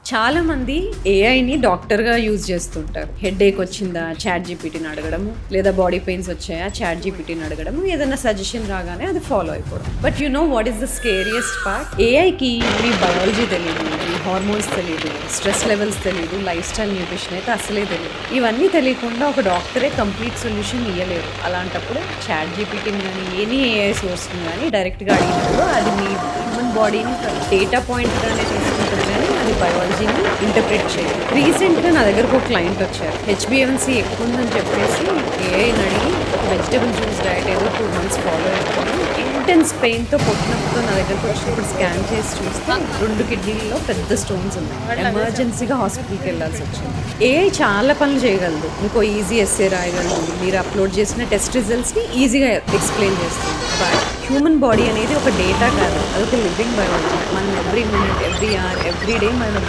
చాలా మంది ఏఐని డాక్టర్గా యూజ్ చేస్తుంటారు. హెడేక్ వచ్చిందా చాట్ జీపీటీని అడగడము, లేదా బాడీ పెయిన్స్ వచ్చాయా చాట్ జీపీటీని అడగడము, ఏదైనా సజెషన్ రాగానే అది ఫాలో అయిపోవడం. But you know what is the scariest part? ఏఐకి మీ బయాలజీ తెలియదు, మీ హార్మోన్స్ తెలియదు, స్ట్రెస్ లెవెల్స్ తెలియదు, లైఫ్ స్టైల్ న్యూట్రిషన్ అయితే అసలే తెలియదు. ఇవన్నీ తెలియకుండా ఒక డాక్టరే కంప్లీట్ సొల్యూషన్ ఇవ్వలేరు. అలాంటప్పుడు చాట్ జీపీటీని కానీ ఎనీ ఏఐ సోర్స్ని కానీ డైరెక్ట్గా అడిగినప్పుడు అది మీ హ్యూమన్ బాడీని డేటా పాయింట్గానే తీసుకుంటుంది కానీ అది బయాలజీని ఇంటర్ప్రిట్ చేయదు. రీసెంట్గా నా దగ్గరకు ఒక క్లయింట్ వచ్చారు. హెచ్బిఎన్సీ ఎక్కువ ఉందని చెప్పేసి ఏఐని అడిగి ఒక వెజిటబుల్ జ్యూస్ డయట్ ఏదో 2 months ఫాలో అయిపోయి ఇంటెన్స్ పెయిన్తో పొట్టినప్పుడు నా దగ్గరకు వచ్చినప్పుడు స్కాన్ చేసి చూస్తే 2 కిడ్నీలలో పెద్ద స్టోన్స్ ఉన్నాయి. ఎమర్జెన్సీగా హాస్పిటల్కి వెళ్ళాల్సి వచ్చింది. ఏఐ చాలా పనులు చేయగలదు. ఇంకో ఈజీ ఎస్సే రాయగలదు, మీరు అప్లోడ్ చేసిన టెస్ట్ రిజల్ట్స్ని ఈజీగా ఎక్స్ప్లెయిన్ చేస్తుంది. బట్ హ్యూమన్ బాడీ అనేది ఒక డేటా కాదు, అదొక లివింగ్ బయాలజీ. మనం every minute, every hour, every day మన